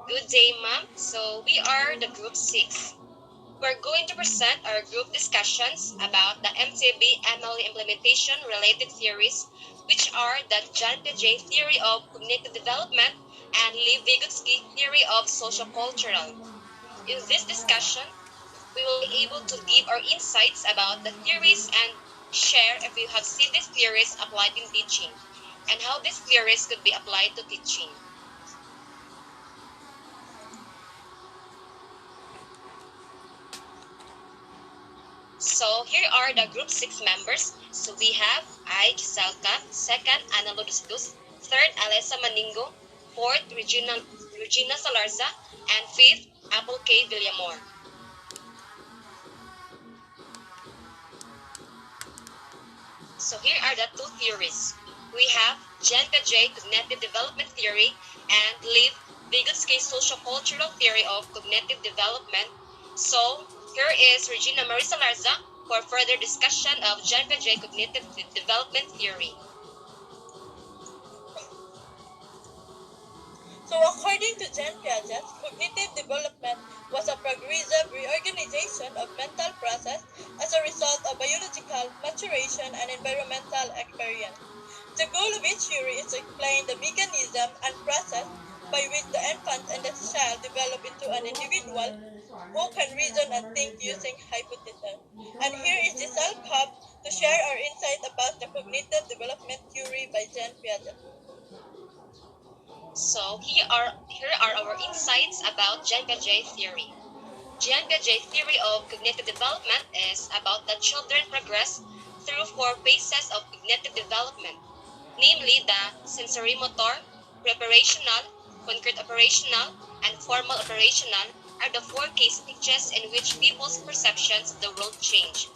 Good day, ma'am. So we are the group 6. We're going to present our group discussions about the MTB MLE implementation related theories, which are the John Piaget theory of cognitive development and Lev Vygotsky theory of sociocultural. In this discussion, we will be able to give our insights about the theories and share if you have seen these theories applied in teaching and how these theories could be applied to teaching. So here are the group 6 members. So we have I, Giselka, second, Ana Lodusdus, third, Alessa Maningo, fourth, Regina Salarza, and fifth, Apple K. Villamor. So here are the two theories. We have Jean Piaget cognitive development theory and Lev Vygotsky sociocultural theory of cognitive development. So here is Regina Marisa Larza for further discussion of Jean Piaget cognitive development theory. So according to Jean Piaget, cognitive development was a progressive reorganization of mental process as a result of biological maturation and environmental experience. The goal of each theory is to explain the mechanism and process by which the infant and the child develop into an individual who can reason and think using hypotheses. And here is the Cell Hub to share our insight about the cognitive development theory by Jean Piaget. So here are our insights about Jean Piaget theory. Jean Piaget theory of cognitive development is about that children progress through 4 phases of cognitive development, namely the sensorimotor, preparational, concrete operational, and formal operational are the 4 key stages in which people's perceptions of the world change,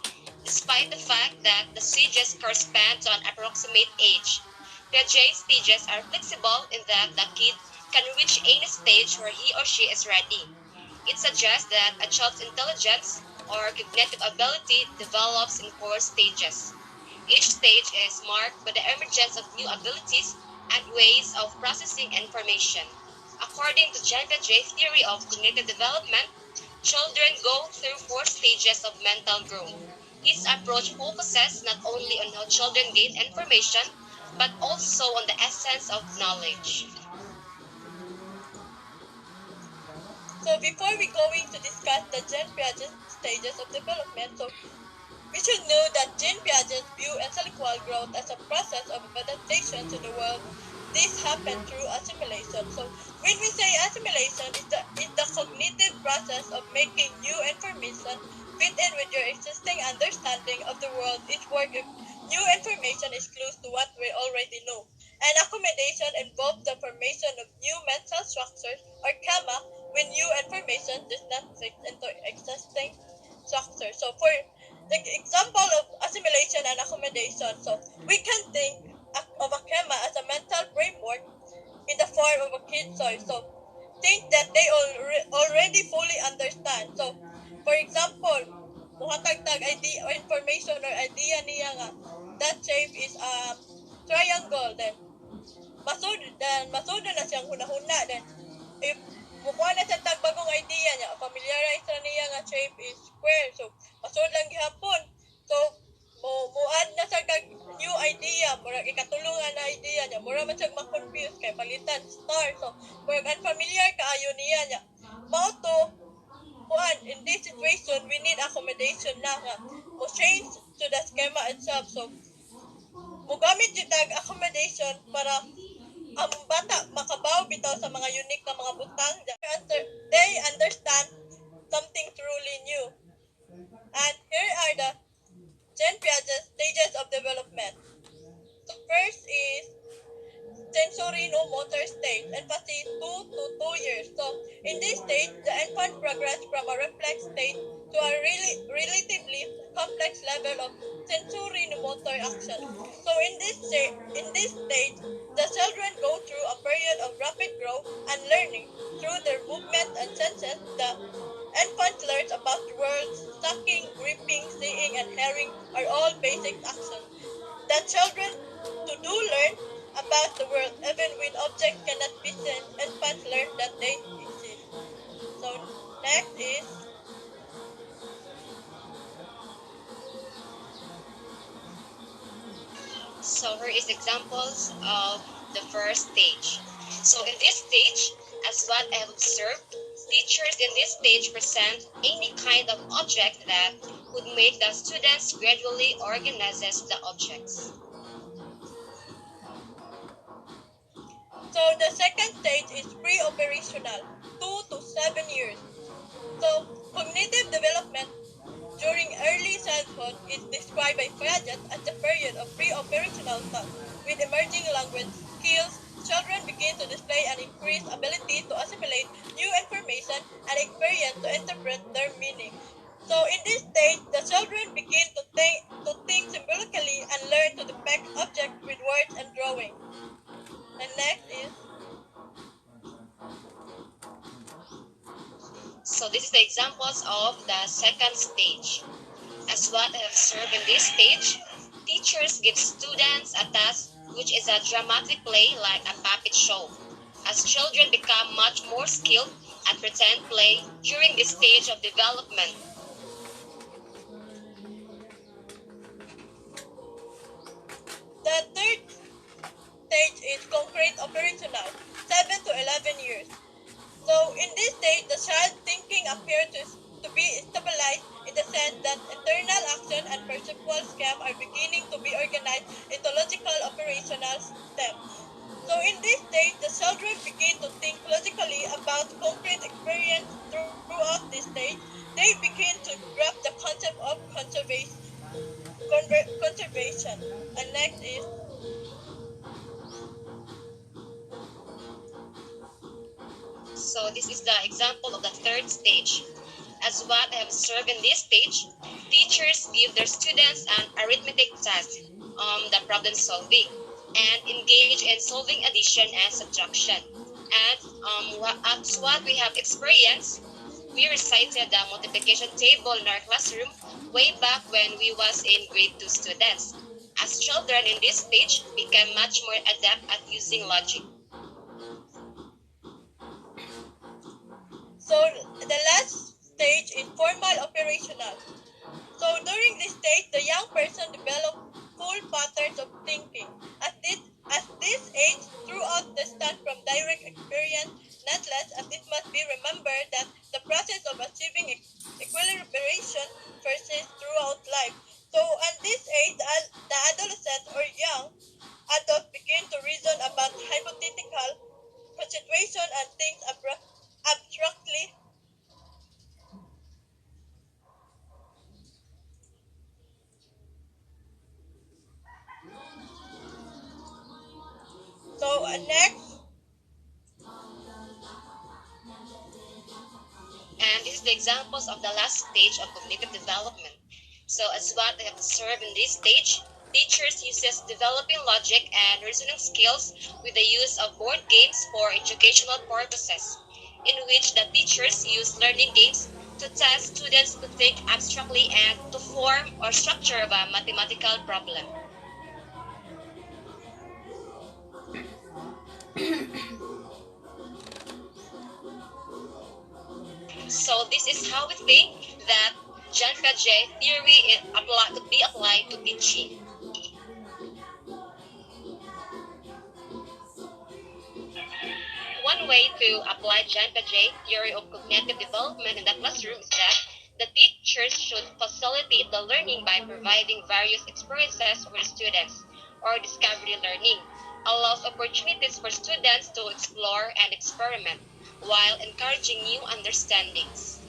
despite the fact that the stages correspond to an approximate age. Piaget's stages are flexible in that the kid can reach any stage where he or she is ready. It suggests that a child's intelligence or cognitive ability develops in 4 stages. Each stage is marked by the emergence of new abilities and ways of processing information. According to Jean Piaget's theory of cognitive development, children go through 4 stages of mental growth. His approach focuses not only on how children gain information, but also on the essence of knowledge. So before we going to discuss the Jean Piaget stages of development, we should know that Jean Piaget viewed intellectual growth as a process of adaptation to the world. This happened through assimilation. So when we say assimilation, it's the cognitive process of making new information fit in with your existing understanding of the world. Each work of new information is close to what we already know. And accommodation involves the formation of new mental structures or schema when new information does not fit into existing structures. So for the example of assimilation and accommodation, so we can think of a schema as a mental framework in the form of a kid toy. So think that they already fully understand. So for example, muhatag-tag idea or information or idea niya nga that shape is triangle, then masud na siyang hunahuna, then if mukuha na sa tagbagong idea niya, familiarize na niya nga shape is square, so masud lang gihapon. So muad na sa kag new idea, murag ikatulungan na idea niya, mura man siyang ma-confuse kay palitan star. So murag unfamiliar kaayo niya niya. Mao to kuan, in this situation we need accommodation na nga mo change to the schema itself. So mugamit jud tag accommodation para ang bata makabaw bitaw sa mga unique na mga butang. They understand something truly new. And here are the Jean Piaget stages of development. So first is sensory no motor stage, empathy 2 to 2 years. So in this stage, the infant progresses from a reflex state to a relatively complex level of sensory no motor action. So in this stage, the children go through a period of rapid growth and learning through their movement and senses. The infant learns about the world, sucking, gripping, seeing, and hearing are all basic actions. The children to do learn about the world even when objects cannot be seen. Infants learn that they next is So here is examples of the first stage. So in this stage, as what I have observed, teachers in this stage present any kind of object that would make the students gradually organizes the objects. so the second stage is pre-operational, 2 to 7 years. So cognitive development during early childhood is described by Piaget as the period of pre-operational thought. With emerging language skills, children begin to display an increased ability to assimilate new information and experience to interpret their meaning. So in this stage, the children begin to think symbolically and learn to depict objects with words and drawing. And next is So this is the examples of the second stage. As what I have observed in this stage, teachers give students a task which is a dramatic play like a puppet show. As children become much more skilled at pretend play during this stage of development. the third stage is concrete operational, 7 to 11 years. So in this stage, the child thinking appears to be stabilized in the sense that internal action and perceptual scheme are beginning to be organized into logical operational steps. So in this stage, the children begin to think logically about concrete experience throughout this stage. They begin to grasp the concept of conservation. And next is So this is the example of the third stage. As what I have observed in this stage, teachers give their students an arithmetic task, the problem solving, and engage in solving addition and subtraction. And as what we have experienced, we recited the multiplication table in our classroom way back when we was in grade 2 students. As children in this stage became much more adept at using logic. so the last stage is formal operational. So during this stage, the young person develops full patterns of thinking. At this age, throughout the start from direct experience, not less as it must be remembered that the process of achieving equilibration persists throughout life. So at this age, the adolescent or young adult begin to reason about hypothetical situation and think abstractly. So next, And this is the examples of the last stage of cognitive development. So as what I have observed in this stage, teachers uses developing logic and reasoning skills with the use of board games for educational purposes, in which the teachers use learning games to test students to think abstractly and to form or structure of a mathematical problem. So this is how we think that John Piaget theory could be applied to teaching. One way to apply John Piaget theory of cognitive development in the classroom is that the teachers should facilitate the learning by providing various experiences for the students, or discovery learning, allows opportunities for students to explore and experiment, while encouraging new understandings.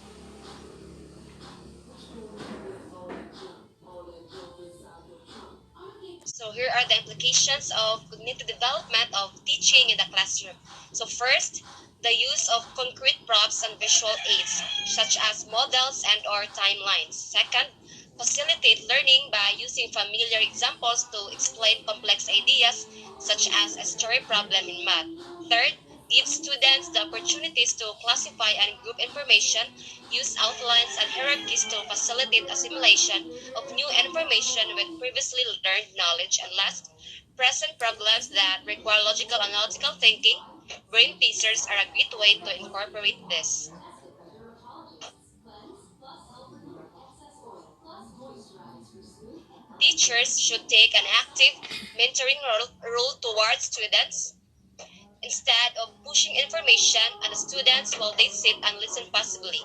So here are the implications of cognitive development of teaching in the classroom. So first, the use of concrete props and visual aids, such as models and or timelines. Second, facilitate learning by using familiar examples to explain complex ideas, such as a story problem in math. Third, give students the opportunities to classify and group information, use outlines and hierarchies to facilitate assimilation of new information with previously learned knowledge. And last, present problems that require logical analytical thinking. Brain teasers are a great way to incorporate this. teachers should take an active mentoring role towards students instead of pushing information on the students while they sit and listen passively.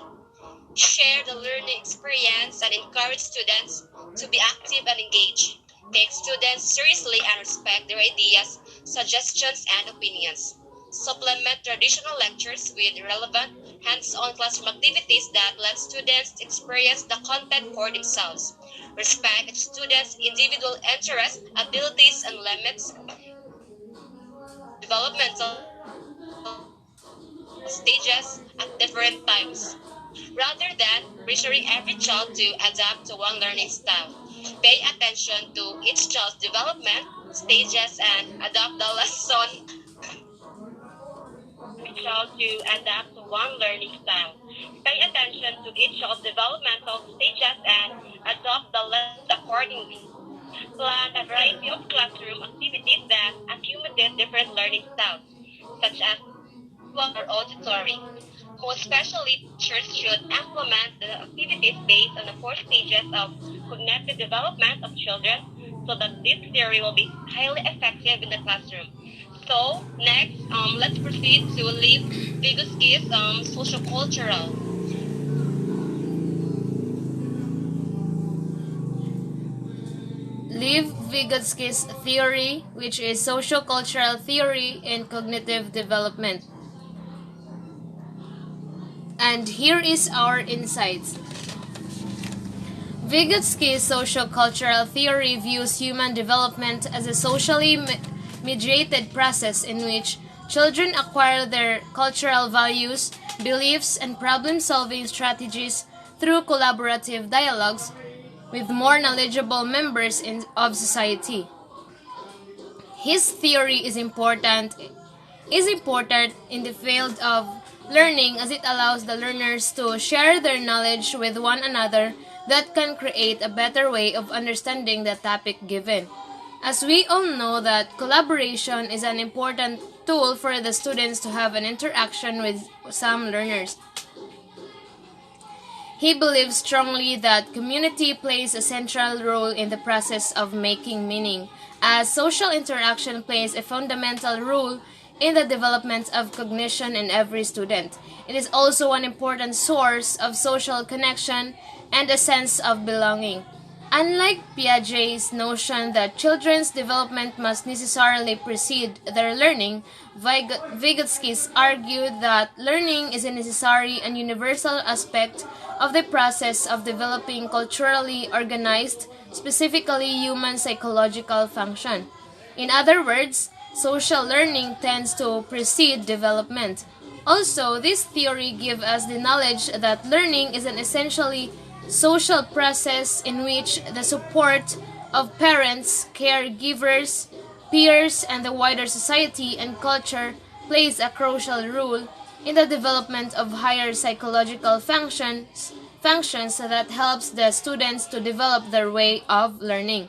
Share the learning experience and encourage students to be active and engaged. Take students seriously and respect their ideas, suggestions, and opinions. Supplement traditional lectures with relevant, hands-on classroom activities that let students experience the content for themselves. Respect students' individual interests, abilities, and limits. Developmental stages at different times. Rather than pressuring every child to adapt to one learning style, pay attention to each child's development stages and adopt the lesson each child to adapt to one learning style. Pay attention to each child's developmental stages and adopt the lesson accordingly. Plan a variety of classroom activities that accommodate different learning styles, such as visual or auditory. Most especially, teachers should implement the activities based on the four stages of cognitive development of children so that this theory will be highly effective in the classroom. So, next, let's proceed to Lev Vygotsky's sociocultural. Lev Vygotsky's theory, which is sociocultural theory in cognitive development. And here is our insights. Vygotsky's sociocultural theory views human development as a socially mediated process in which children acquire their cultural values, beliefs, and problem-solving strategies through collaborative dialogues with more knowledgeable members of society. His theory is important in the field of learning as it allows the learners to share their knowledge with one another that can create a better way of understanding the topic given. As we all know that collaboration is an important tool for the students to have an interaction with some learners. He believes strongly that community plays a central role in the process of making meaning, as social interaction plays a fundamental role in the development of cognition in every student. It is also an important source of social connection and a sense of belonging. Unlike Piaget's notion that children's development must necessarily precede their learning, Vygotsky argued that learning is a necessary and universal aspect of the process of developing culturally organized, specifically human psychological function. In other words, social learning tends to precede development. Also, this theory gives us the knowledge that learning is an essentially social process in which the support of parents, caregivers, peers, and the wider society and culture plays a crucial role in the development of higher psychological functions that helps the students to develop their way of learning.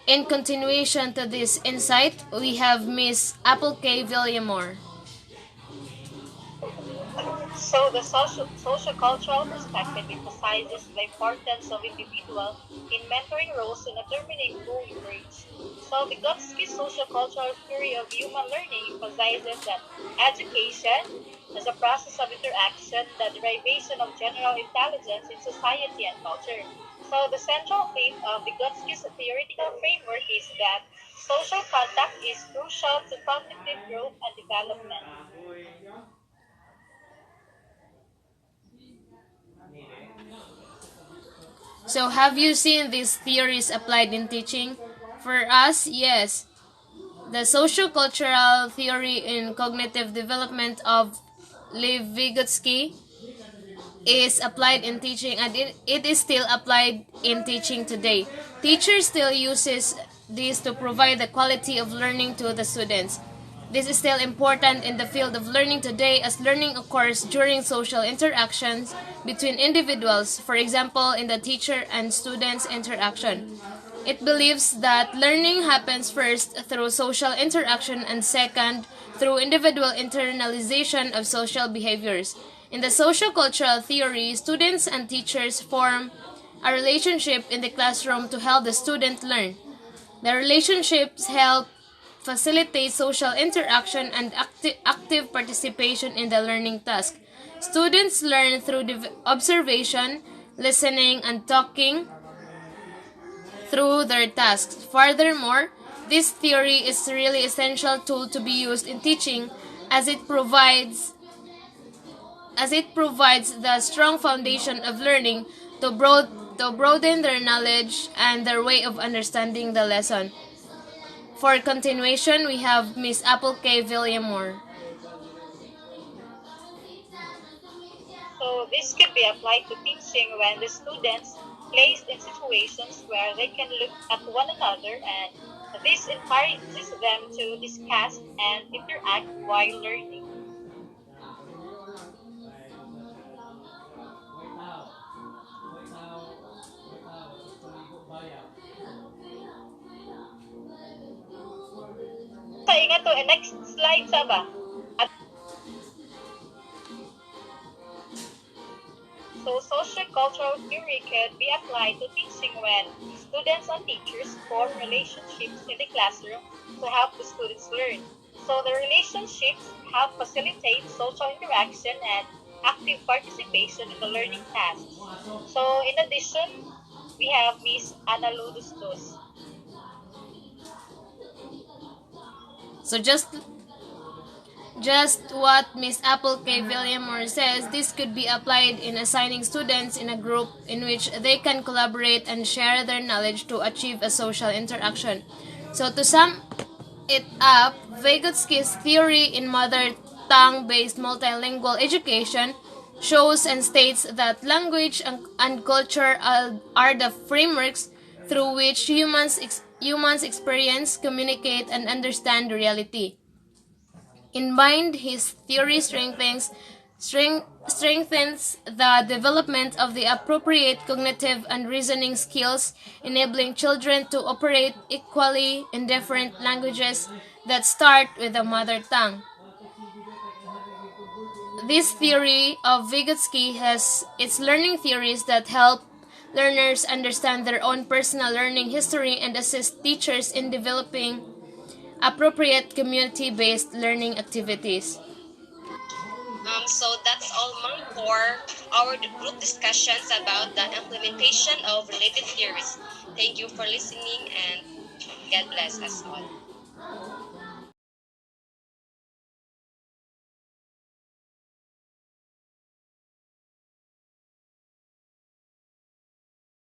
In continuation to this insight, we have Miss Apple K. Villamore. So the social-cultural perspective emphasizes the importance of individuals in mentoring roles in determining who we reach. So Vygotsky's social-cultural theory of human learning emphasizes that education is a process of interaction, the derivation of general intelligence in society and culture. So the central theme of Vygotsky's theoretical framework is that social contact is crucial to cognitive growth and development. So have you seen these theories applied in teaching? For us, yes. The sociocultural theory in cognitive development of Lev Vygotsky is applied in teaching, and it is still applied in teaching today. Teachers still uses this to provide the quality of learning to the students. This is still important in the field of learning today as learning occurs during social interactions between individuals, for example, in the teacher and students interaction. It believes that learning happens first through social interaction and second through individual internalization of social behaviors. In the sociocultural theory, students and teachers form a relationship in the classroom to help the student learn. The relationships help facilitate social interaction and active participation in the learning task. Students learn through observation, listening, and talking through their tasks. Furthermore, this theory is a really essential tool to be used in teaching as it provides the strong foundation of learning to broaden their knowledge and their way of understanding the lesson. For continuation, we have Miss Apple K. Villamore. So this could be applied to teaching when the students placed in situations where they can look at one another, and this encourages them to discuss and interact while learning. Sa ingat to, next slide sa ba? So sociocultural theory can be applied to teaching when students and teachers form relationships in the classroom to help the students learn. So the relationships help facilitate social interaction and active participation in the learning tasks. So in addition, we have Miss Ana Ludustos. So just what Miss Apple K. Villamore says, this could be applied in assigning students in a group in which they can collaborate and share their knowledge to achieve a social interaction. So to sum it up, Vygotsky's theory in mother tongue-based multilingual education shows and states that language and culture are the frameworks through which humans experience, communicate, and understand reality. In mind, his theory strengthens the development of the appropriate cognitive and reasoning skills, enabling children to operate equally in different languages that start with the mother tongue. This theory of Vygotsky has its learning theories that help learners understand their own personal learning history and assist teachers in developing appropriate community-based learning activities. So that's all, ma'am, for our group discussions about the implementation of related theories. Thank you for listening and God bless us all.